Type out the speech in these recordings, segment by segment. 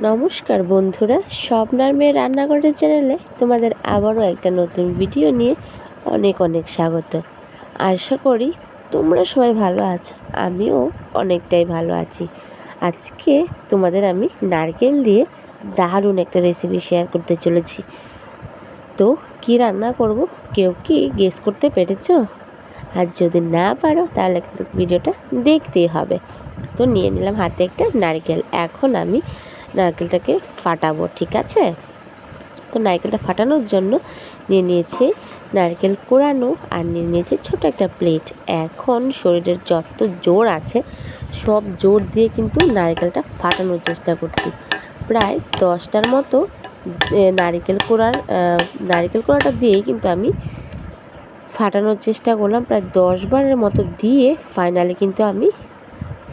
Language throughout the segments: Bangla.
নমস্কার বন্ধুরা, স্বপ্নার মেয়ে রান্নাঘরের চ্যানেলে তোমাদের আবারও একটা নতুন ভিডিও নিয়ে অনেক অনেক স্বাগত। আশা করি তোমরা সবাই ভালো আছো, আমিও অনেকটাই ভালো আছি। আজকে তোমাদের আমি নারকেল দিয়ে দারুণ একটা রেসিপি শেয়ার করতে চলেছি। তো কি রান্না করব কেউ কি গেস করতে পেরেছো? আর যদি না পারো তাহলে কিন্তু ভিডিওটা দেখতেই হবে। তো নিয়ে নিলাম হাতে একটা নারকেল। এখন আমি নারকেলটাকে ফাটাবো, ঠিক আছে? তো নারকেলটা ফাটানোর জন্য নিয়ে নিয়েছি নারকেল কোড়ানো আর নিয়ে নিয়েছি ছোট একটা প্লেট। এখন শরীরের যত জোর আছে সব জোর দিয়ে কিন্তু নারকেলটা ফাটানোর চেষ্টা করছি। প্রায় 10টার মতো নারকেল কোড়াটা দিয়েই কিন্তু আমি ফাটানোর চেষ্টা করলাম। প্রায় 10বারের মতো দিয়ে ফাইনালি কিন্তু আমি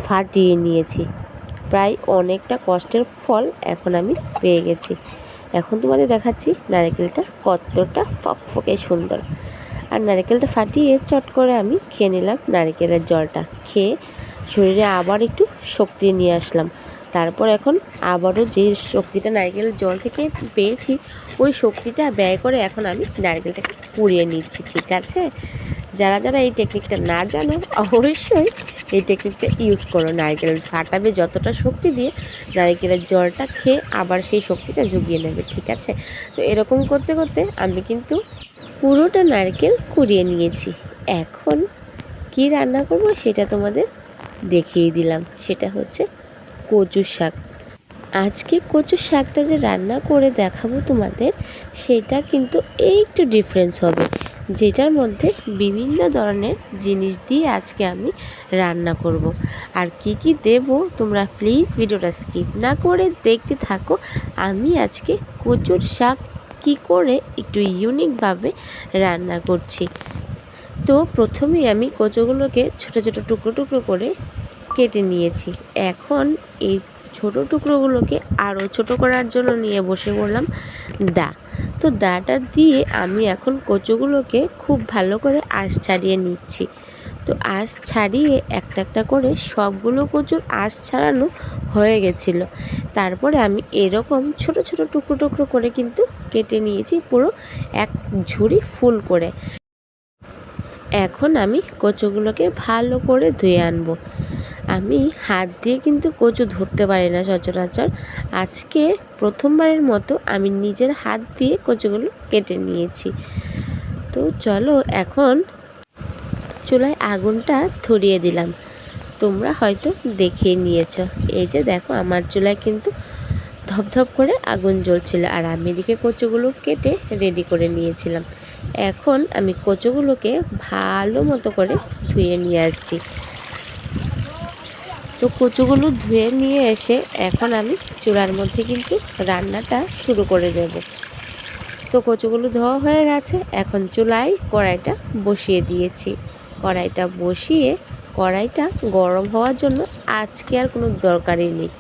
ফাটিয়ে নিয়েছি। প্রায় অনেকটা কষ্টের ফল এখন আমি পেয়ে গেছি। এখন তোমাদের দেখাচ্ছি নারকেলটা কতটা ফকফকে সুন্দর। আর নারকেলটা ফাটিয়ে চট করে আমি খেয়ে নিলাম নারকেলের জলটা। খেয়ে শরীরে আবার একটু শক্তি নিয়ে আসলাম। তারপর এখন আবারও যে শক্তিটা নারকেলের জল থেকে পেয়েছি ওই শক্তিটা ব্যয় করে এখন আমি নারকেলটাকে পুড়িয়ে নিচ্ছি, ঠিক আছে? যারা যারা এই টেকনিকটা না জানো অবশ্যই এই টেকনিকটা ইউজ করো। নারকেল ফাটাবে যতটা শক্তি দিয়ে নারকেলের জলটা খেয়ে আবার সেই শক্তিটা জুগিয়ে নেবে, ঠিক আছে? তো এরকম করতে করতে আমি কিন্তু পুরোটা নারকেল কুড়িয়ে নিয়েছি। এখন কি রান্না করব সেটা তোমাদের দেখিয়ে দিলাম। সেটা হচ্ছে কচুর শাক। আজকে কচুর শাকটা যে রান্না করে দেখাবো তোমাদের, সেটা কিন্তু একটু ডিফারেন্স হবে, যেটার মধ্যে বিভিন্ন ধরনের জিনিস দিয়ে আজকে আমি রান্না করব। আর কি কি দেব তোমরা প্লিজ ভিডিওটা স্কিপ না করে দেখতে থাকো। আমি আজকে কচুর শাক কি করে একটু ইউনিকভাবে রান্না করছি। তো প্রথমেই আমি কচুগুলোকে ছোট ছোট টুকরো টুকরো করে কেটে নিয়েছি। এখন এই ছোট টুকরোগুলোকে আরও ছোট করার জন্য নিয়ে বসে পড়লাম দা। তো দাটা দিয়ে আমি এখন কচুগুলোকে খুব ভালো করে আঁশ ছাড়িয়ে নিচ্ছি। তো আঁশ ছাড়িয়ে একটা একটা করে সবগুলো কচুর আঁশ ছাড়ানো হয়ে গেছিলো। তারপরে আমি এরকম ছোট ছোট টুকরো টুকরো করে কিন্তু কেটে নিয়েছি, পুরো এক ঝুড়ি ফুল করে। এখন আমি কচুগুলোকে ভালো করে ধুয়ে আনবো। আমি হাত দিয়ে কিন্তু কচু ধরতে পারি না সচরাচর। আজকে প্রথমবারের মতো আমি নিজের হাত দিয়ে কচুগুলো কেটে নিয়েছি। তো চলো এখন চুলায় আগুনটা ধরিয়ে দিলাম। তোমরা হয়তো দেখে নিয়েছো, এই যে দেখো আমার চুলায় কিন্তু ধপধপ করে আগুন জ্বলছিল আর আমি এদিকে কচুগুলো কেটে রেডি করে নিয়েছিলাম। এখন আমি কচুগুলোকে ভালো মতো করে ধুয়ে নিয়ে আসছি। তো কচুগুলো ধুয়ে নিয়ে এসে এখন আমি চুলার মধ্যে কিন্তু রান্নাটা শুরু করে দেব। তো কচুগুলো ধোয়া হয়ে গেছে, এখন চুলায় কড়াইটা বসিয়ে দিয়েছি। কড়াইটা বসিয়ে কড়াইটা গরম হওয়ার জন্য আজকে আর কোনো দরকারই নেই,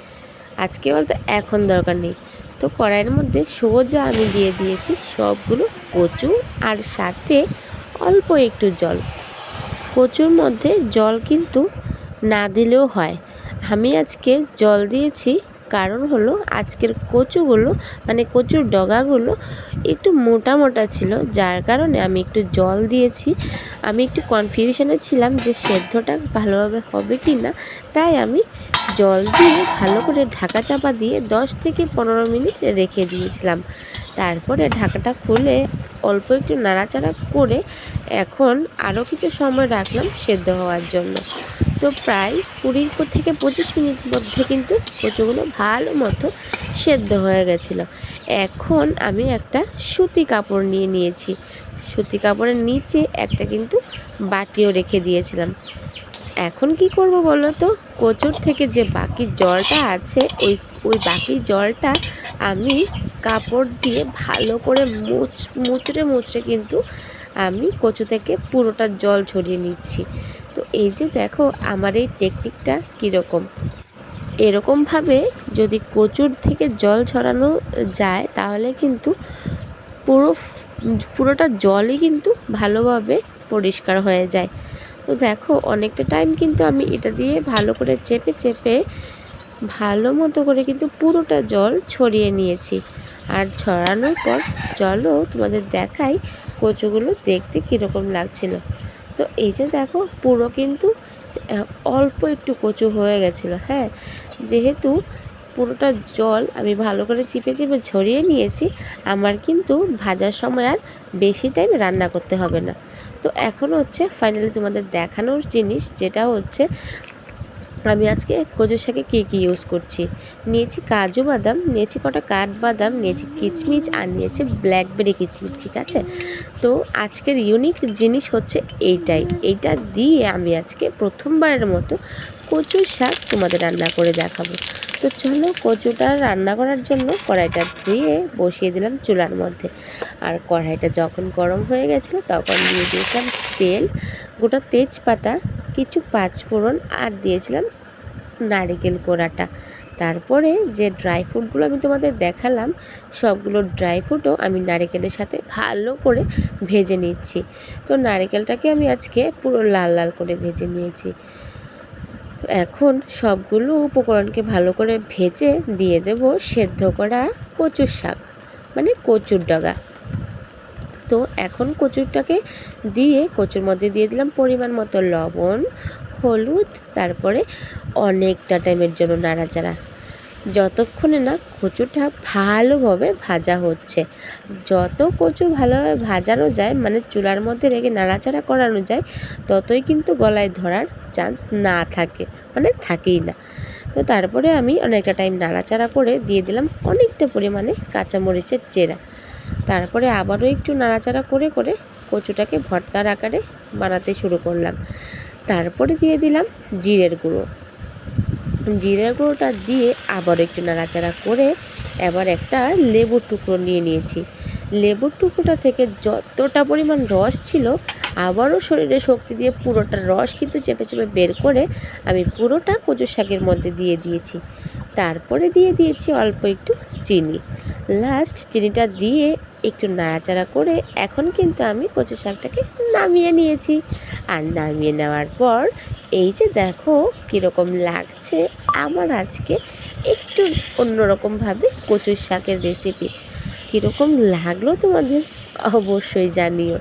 আজকে বলতে এখন দরকার নেই। তো কড়াইয়ের মধ্যে সোজা আমি দিয়ে দিয়েছি সবগুলো কচু আর সাথে অল্প একটু জল। কচুর মধ্যে জল কিন্তু না দিলেও হয়, আমি আজকে জল দিয়েছি কারণ হলো আজকের কচুগুলো মানে কচুর ডগাগুলো একটু মোটা মোটা ছিল, যার কারণে আমি একটু জল দিয়েছি। আমি একটু কনফিউশনে ছিলাম যে সেদ্ধটা ভালোভাবে হবে কি না, তাই আমি জল দিয়ে ভালো করে ঢাকা চাপা দিয়ে 10 থেকে 15 মিনিট রেখে দিয়েছিলাম। তারপরে ঢাকাটা খুলে অল্প একটু নাড়াচাড়া করে এখন আরও কিছু সময় রাখলাম সেদ্ধ হওয়ার জন্য। তো প্রায় 20 থেকে 25 মিনিট মধ্যে কিন্তু কচুগুলো ভালো মতো সেদ্ধ হয়ে গেছিলো। এখন আমি একটা সুতি কাপড় নিয়ে নিয়েছি, সুতি কাপড়ের নিচে একটা কিন্তু বাটিও রেখে দিয়েছিলাম। এখন কি করব বলো তো, কচুর থেকে যে বাকি জলটা আছে ওই বাকি জলটা আমি কাপড় দিয়ে ভালো করে মুচড়ে মুচড়ে কিন্তু আমি কচু থেকে পুরোটা জল ছড়িয়ে নিচ্ছি। তো এই যে দেখো আমার এই টেকনিকটা কীরকম। এরকমভাবে যদি কচুর থেকে জল ছড়ানো যায় তাহলে কিন্তু পুরোটা জলই কিন্তু ভালোভাবে পরিষ্কার হয়ে যায়। তো দেখো অনেকটা টাইম কিন্তু আমি এটা দিয়ে ভালো করে চেপে চেপে ভালো মতো করে কিন্তু পুরোটা জল ছড়িয়ে নিয়েছি। আর ছড়ানোর পর চলো তোমাদের দেখাই কচুগুলো দেখতে কীরকম লাগছিল। তো এই যে দেখো পুরো কিন্তু অল্প একটু কচু হয়ে গেছিলো। হ্যাঁ, যেহেতু পুরোটা জল আমি ভালো করে চিপে চিপে ঝরিয়ে নিয়েছি, আমার কিন্তু ভাজার সময় আর বেশি টাইম রান্না করতে হবে না। তো এখন হচ্ছে ফাইনালি তোমাদের দেখানোর জিনিস, যেটা হচ্ছে আমি আজকে কচুর শাকে কী কী ইউজ করছি। নিয়েছি কাজু বাদাম, নিয়েছি কটা কাঠবাদাম, নিয়েছি কিশমিশ, আর নিয়েছি ব্ল্যাকবেরি কিশমিশ। ঠিক আছে, তো আজকের ইউনিক জিনিস হচ্ছে এইটা দিয়ে আমি আজকে প্রথমবারের মতো কচুর শাক তোমাদের রান্না করে দেখাবো। তো চলো, কচুটা রান্না করার জন্য কড়াইটা ধুয়ে বসিয়ে দিলাম চুলার মধ্যে। আর কড়াইটা যখন গরম হয়ে গেছিলো তখন দিয়ে দিয়েছিলাম তেল, গোটা তেজপাতা, কিছু পাঁচফোড়ন, আর দিয়েছিলাম নারকেল কোড়াটা। তারপরে যে ড্রাই ফ্রুটগুলো আমি তোমাদের দেখালাম, সবগুলো ড্রাই ফ্রুটও আমি নারকেলের সাথে ভালো করে ভেজে নিচ্ছি। তো নারকেলটাকে আমি আজকে পুরো লাল লাল করে ভেজে নিয়েছি। তো এখন সবগুলো উপকরণকে ভালো করে ভেজে দিয়ে দেব সেদ্ধ করা কচুর শাক, মানে কচুর ডগা। তো এখন কচুরটাকে দিয়ে কচুর মধ্যে দিয়ে দিলাম পরিমাণ মতো লবণ, হলুদ, তারপরে অনেকটা টাইমের জন্য নাড়াচাড়া, যতক্ষণে না কচুটা ভালোভাবে ভাজা হচ্ছে। যত কচু ভালোভাবে ভাজানো যায়, মানে চুলার মধ্যে রেখে নাড়াচাড়া করানো যায়, ততই কিন্তু গলায় ধরার চান্স না থাকে, মানে থাকেই না। তো তারপরে আমি অনেকটা টাইম নাড়াচাড়া করে দিয়ে দিলাম অনেকটা পরিমাণে কাঁচামরিচের চেরা। তারপরে আবারও একটু নাড়াচাড়া করে করে কচুটাকে ভর্তার আকারে বানাতে শুরু করলাম। তারপরে দিয়ে দিলাম জিরের গুঁড়োটা দিয়ে আবার একটু নাড়াচাড়া করে এবার একটা লেবুর টুকরো নিয়েছি। লেবুর টুকরোটা থেকে যতটা পরিমাণ রস ছিল, আবারও শরীরে শক্তি দিয়ে পুরোটা রস কিন্তু চেপে চেপে বের করে আমি পুরোটা কচুর শাকের মধ্যে দিয়ে দিয়েছি। তারপরে দিয়ে দিয়েছি অল্প একটু চিনি। লাস্ট চিনিটা দিয়ে একটু নাড়াচাড়া করে এখন কিন্তু আমি কচু শাকটাকে নামিয়ে নিয়েছি। আর নামিয়ে নেওয়ার পর এই যে দেখো কীরকম লাগছে আমার আজকে একটু অন্যরকমভাবে কচুর শাকের রেসিপি। কীরকম লাগলো তোমাদের অবশ্যই জানিও।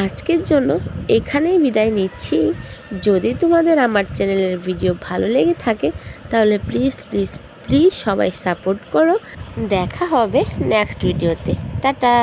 আজকের জন্য এখানেই বিদায় নিচ্ছি। যদি তোমাদের আমার চ্যানেলের ভিডিও ভালো লেগে থাকে তাহলে প্লিজ প্লিজ প্লিজ সবাই সাপোর্ট করো। দেখা হবে নেক্সট ভিডিওতে। টাটা।